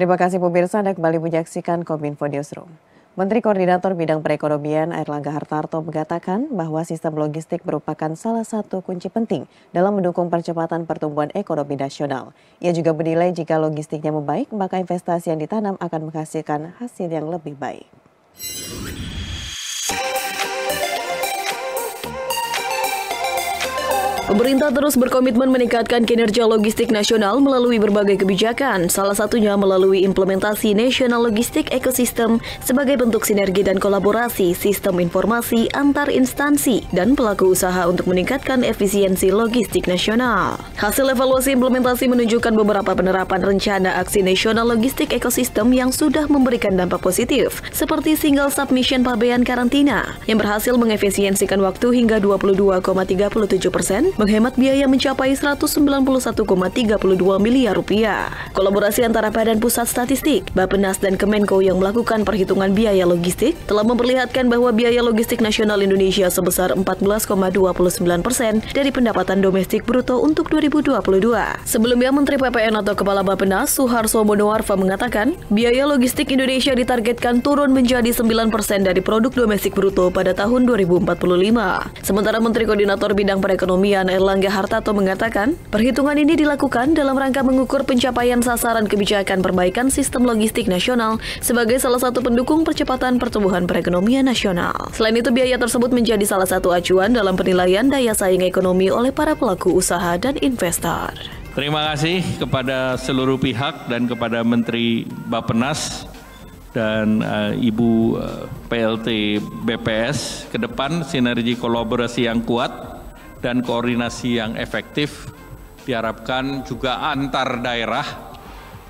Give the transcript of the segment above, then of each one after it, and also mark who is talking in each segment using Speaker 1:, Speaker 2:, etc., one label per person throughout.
Speaker 1: Terima kasih pemirsa, Anda kembali menyaksikan Kominfo Newsroom. Menteri Koordinator Bidang Perekonomian Airlangga Hartarto mengatakan bahwa sistem logistik merupakan salah satu kunci penting dalam mendukung percepatan pertumbuhan ekonomi nasional. Ia juga menilai jika logistiknya membaik, maka investasi yang ditanam akan menghasilkan hasil yang lebih baik.
Speaker 2: Pemerintah terus berkomitmen meningkatkan kinerja logistik nasional melalui berbagai kebijakan, salah satunya melalui implementasi National Logistic Ecosystem sebagai bentuk sinergi dan kolaborasi sistem informasi antar instansi dan pelaku usaha untuk meningkatkan efisiensi logistik nasional. Hasil evaluasi implementasi menunjukkan beberapa penerapan rencana aksi National Logistic Ecosystem yang sudah memberikan dampak positif, seperti single submission pabean karantina yang berhasil mengefisiensikan waktu hingga 22,37%, menghemat biaya mencapai 191,32 miliar rupiah. Kolaborasi antara Badan Pusat Statistik, Bappenas dan Kemenko yang melakukan perhitungan biaya logistik telah memperlihatkan bahwa biaya logistik nasional Indonesia sebesar 14,29% dari pendapatan domestik bruto untuk 2022. Sebelumnya, Menteri PPN atau Kepala Bappenas Suharso Monoarfa mengatakan, biaya logistik Indonesia ditargetkan turun menjadi 9% dari produk domestik bruto pada tahun 2045. Sementara Menteri Koordinator Bidang Perekonomian Airlangga Hartarto mengatakan, perhitungan ini dilakukan dalam rangka mengukur pencapaian sasaran kebijakan perbaikan sistem logistik nasional sebagai salah satu pendukung percepatan pertumbuhan perekonomian nasional. Selain itu, biaya tersebut menjadi salah satu acuan dalam penilaian daya saing ekonomi oleh para pelaku usaha dan investor.
Speaker 3: Terima kasih kepada seluruh pihak dan kepada Menteri Bappenas dan Ibu PLT BPS. Ke depan sinergi kolaborasi yang kuat dan koordinasi yang efektif diharapkan juga antar daerah,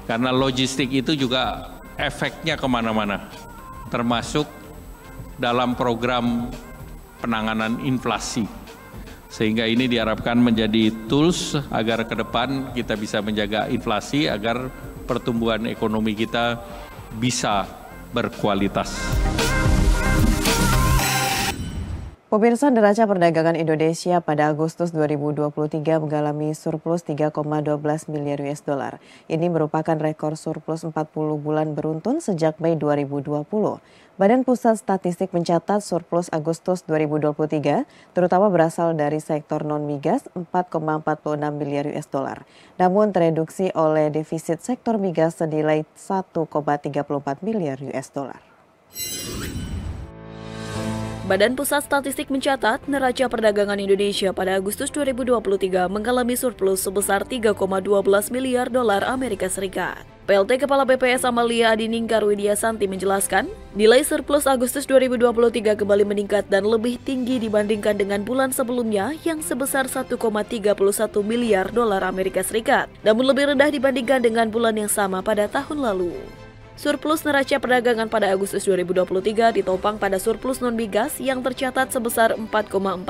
Speaker 3: karena logistik itu juga efeknya kemana-mana, termasuk dalam program penanganan inflasi. Sehingga ini diharapkan menjadi tools agar ke depan kita bisa menjaga inflasi, agar pertumbuhan ekonomi kita bisa berkualitas.
Speaker 1: Pemirsa, neraca perdagangan Indonesia pada Agustus 2023 mengalami surplus 3,12 miliar US dollar. Ini merupakan rekor surplus 40 bulan beruntun sejak Mei 2020. Badan Pusat Statistik mencatat surplus Agustus 2023 terutama berasal dari sektor non-migas 4,46 miliar US dollar. Namun tereduksi oleh defisit sektor migas senilai 1,34 miliar US dollar.
Speaker 2: Badan Pusat Statistik mencatat neraca perdagangan Indonesia pada Agustus 2023 mengalami surplus sebesar 3,12 miliar dolar Amerika Serikat. PLT Kepala BPS Amalia Adiningkar Widiasanti menjelaskan, nilai surplus Agustus 2023 kembali meningkat dan lebih tinggi dibandingkan dengan bulan sebelumnya yang sebesar 1,31 miliar dolar Amerika Serikat, namun lebih rendah dibandingkan dengan bulan yang sama pada tahun lalu. Surplus neraca perdagangan pada Agustus 2023 ditopang pada surplus non-migas yang tercatat sebesar 4,47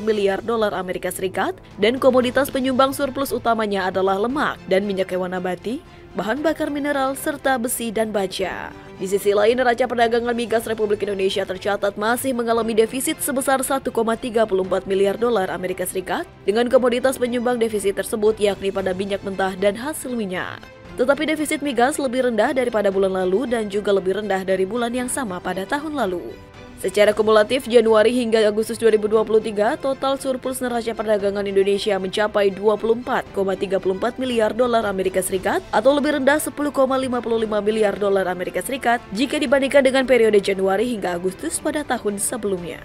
Speaker 2: miliar dolar Amerika Serikat dan komoditas penyumbang surplus utamanya adalah lemak dan minyak hewan nabati, bahan bakar mineral, serta besi dan baja. Di sisi lain, neraca perdagangan migas Republik Indonesia tercatat masih mengalami defisit sebesar 1,34 miliar dolar Amerika Serikat dengan komoditas penyumbang defisit tersebut yakni pada minyak mentah dan hasil minyak. Tetapi defisit migas lebih rendah daripada bulan lalu dan juga lebih rendah dari bulan yang sama pada tahun lalu. Secara kumulatif, Januari hingga Agustus 2023, total surplus neraca perdagangan Indonesia mencapai 24,34 miliar dolar Amerika Serikat atau lebih rendah 10,55 miliar dolar Amerika Serikat jika dibandingkan dengan periode Januari hingga Agustus pada tahun sebelumnya.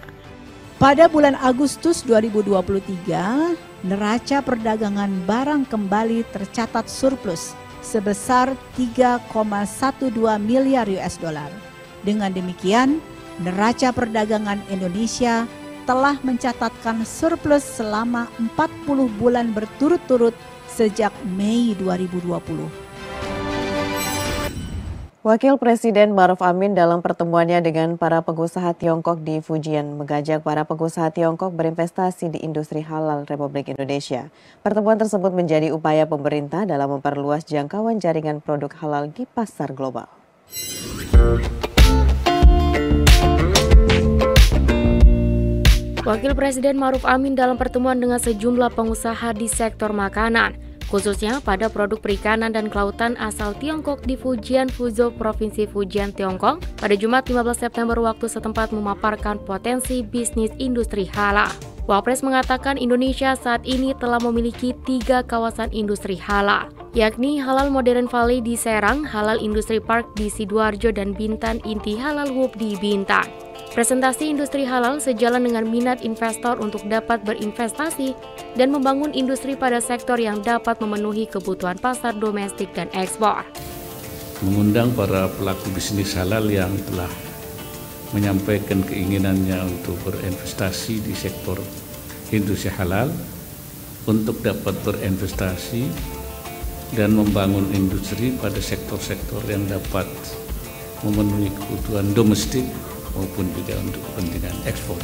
Speaker 4: Pada bulan Agustus 2023, neraca perdagangan barang kembali tercatat surplus sebesar 3,12 miliar US dollar. Dengan demikian, neraca perdagangan Indonesia telah mencatatkan surplus selama 40 bulan berturut-turut sejak Mei 2020.
Speaker 1: Wakil Presiden Maruf Amin dalam pertemuannya dengan para pengusaha Tiongkok di Fujian mengajak para pengusaha Tiongkok berinvestasi di industri halal Republik Indonesia. Pertemuan tersebut menjadi upaya pemerintah dalam memperluas jangkauan jaringan produk halal di pasar global.
Speaker 5: Wakil Presiden Maruf Amin dalam pertemuan dengan sejumlah pengusaha di sektor makanan khususnya pada produk perikanan dan kelautan asal Tiongkok di Fujian Fuzhou, Provinsi Fujian, Tiongkok, pada Jumat 15 September waktu setempat memaparkan potensi bisnis industri halal. Wapres mengatakan Indonesia saat ini telah memiliki 3 kawasan industri halal, yakni Halal Modern Valley di Serang, Halal Industry Park di Sidoarjo, dan Bintan Inti Halal Hub di Bintan. Presentasi industri halal sejalan dengan minat investor untuk dapat berinvestasi dan membangun industri pada sektor yang dapat memenuhi kebutuhan pasar domestik dan ekspor.
Speaker 6: Mengundang para pelaku bisnis halal yang telah menyampaikan keinginannya untuk berinvestasi di sektor industri halal untuk dapat berinvestasi dan membangun industri pada sektor-sektor yang dapat memenuhi kebutuhan domestik maupun juga untuk kepentingan ekspor.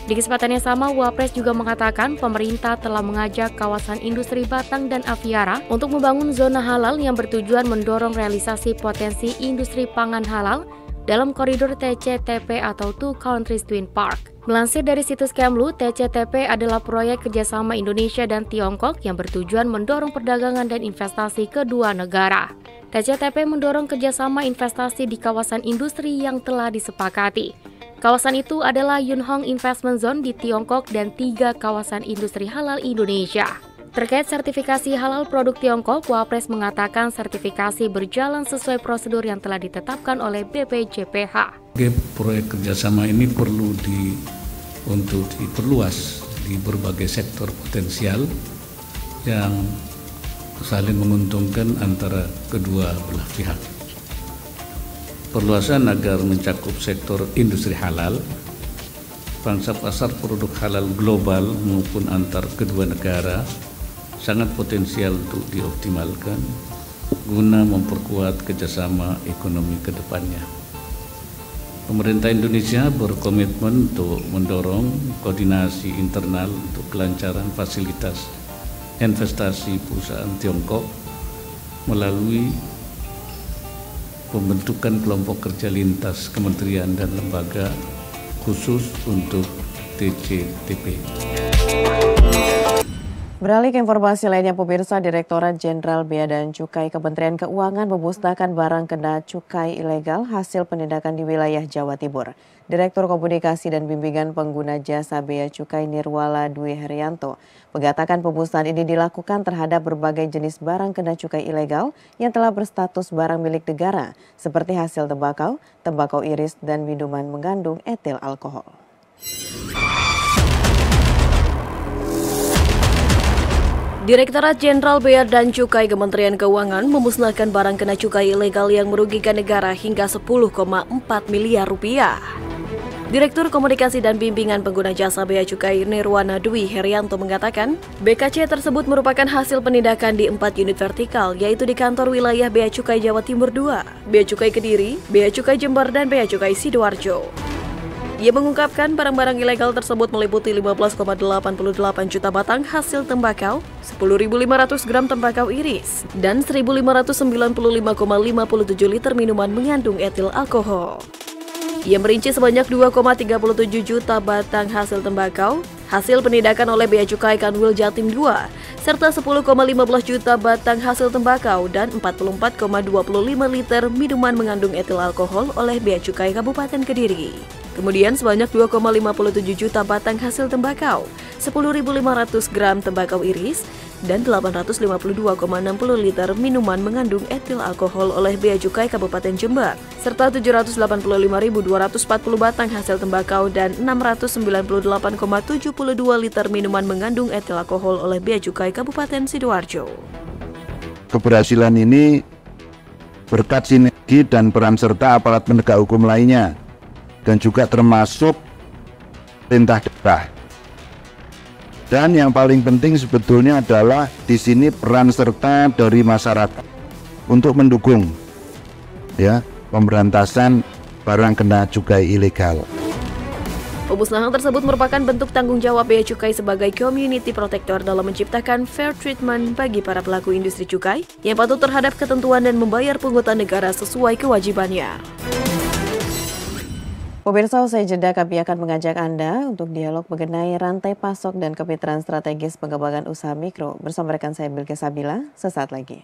Speaker 5: Di kesempatan yang sama, Wapres juga mengatakan pemerintah telah mengajak kawasan industri Batang dan Aviara untuk membangun zona halal yang bertujuan mendorong realisasi potensi industri pangan halal dalam koridor TCTP atau Two Countries Twin Park. Melansir dari situs Kemlu, TCTP adalah proyek kerjasama Indonesia dan Tiongkok yang bertujuan mendorong perdagangan dan investasi kedua negara. TCTP mendorong kerjasama investasi di kawasan industri yang telah disepakati. Kawasan itu adalah Yunhong Investment Zone di Tiongkok dan 3 kawasan industri halal Indonesia. Terkait sertifikasi halal produk Tiongkok, Wapres mengatakan sertifikasi berjalan sesuai prosedur yang telah ditetapkan oleh BPJPH.
Speaker 6: Proyek kerjasama ini perlu untuk diperluas di berbagai sektor potensial yang saling menguntungkan antara kedua belah pihak. Perluasan agar mencakup sektor industri halal, pangsa pasar produk halal global maupun antar kedua negara sangat potensial untuk dioptimalkan guna memperkuat kerjasama ekonomi ke depannya. Pemerintah Indonesia berkomitmen untuk mendorong koordinasi internal untuk kelancaran fasilitas investasi perusahaan Tiongkok melalui pembentukan kelompok kerja lintas kementerian dan lembaga khusus untuk TCTP.
Speaker 1: Beralih ke informasi lainnya, pemirsa, Direktorat Jenderal Bea dan Cukai Kementerian Keuangan memusnahkan barang kena cukai ilegal hasil penindakan di wilayah Jawa Timur. Direktur Komunikasi dan Bimbingan Pengguna Jasa Bea Cukai Nirwala Dwi Herianto mengatakan pemusnahan ini dilakukan terhadap berbagai jenis barang kena cukai ilegal yang telah berstatus barang milik negara, seperti hasil tembakau, tembakau iris, dan minuman mengandung etil alkohol.
Speaker 2: Direktorat Jenderal Bea dan Cukai Kementerian Keuangan memusnahkan barang kena cukai ilegal yang merugikan negara hingga 10,4 miliar rupiah. Direktur Komunikasi dan Bimbingan Pengguna Jasa Bea Cukai Nirwana Dwi Herianto mengatakan, BKC tersebut merupakan hasil penindakan di 4 unit vertikal, yaitu di kantor wilayah Bea Cukai Jawa Timur 2, Bea Cukai Kediri, Bea Cukai Jember, dan Bea Cukai Sidoarjo. Ia mengungkapkan barang-barang ilegal tersebut meliputi 15,88 juta batang hasil tembakau, 10.500 gram tembakau iris, dan 1.595,57 liter minuman mengandung etil alkohol. Ia merinci sebanyak 2,37 juta batang hasil tembakau, hasil penindakan oleh Bea Cukai Kanwil Jatim 2, serta 10,15 juta batang hasil tembakau dan 44,25 liter minuman mengandung etil alkohol oleh Bea Cukai Kabupaten Kediri. Kemudian sebanyak 2,57 juta batang hasil tembakau, 10.500 gram tembakau iris, dan 852,60 liter minuman mengandung etil alkohol oleh Bea Cukai Kabupaten Jember, serta 785.240 batang hasil tembakau dan 698,72 liter minuman mengandung etil alkohol oleh Bea Cukai Kabupaten Sidoarjo.
Speaker 7: Keberhasilan ini berkat sinergi dan peran serta aparat penegak hukum lainnya, dan juga termasuk perintah daerah. Dan yang paling penting sebetulnya adalah di sini peran serta dari masyarakat untuk mendukung ya pemberantasan barang kena cukai ilegal.
Speaker 2: Pemusnahan tersebut merupakan bentuk tanggung jawab Bea Cukai sebagai community protector dalam menciptakan fair treatment bagi para pelaku industri cukai yang patuh terhadap ketentuan dan membayar pungutan negara sesuai kewajibannya.
Speaker 1: Pemirsa, usai jeda kami akan mengajak Anda untuk dialog mengenai rantai pasok dan kemitraan strategis pengembangan usaha mikro. Bersama rekan saya Bilqis Sabila, sesaat lagi.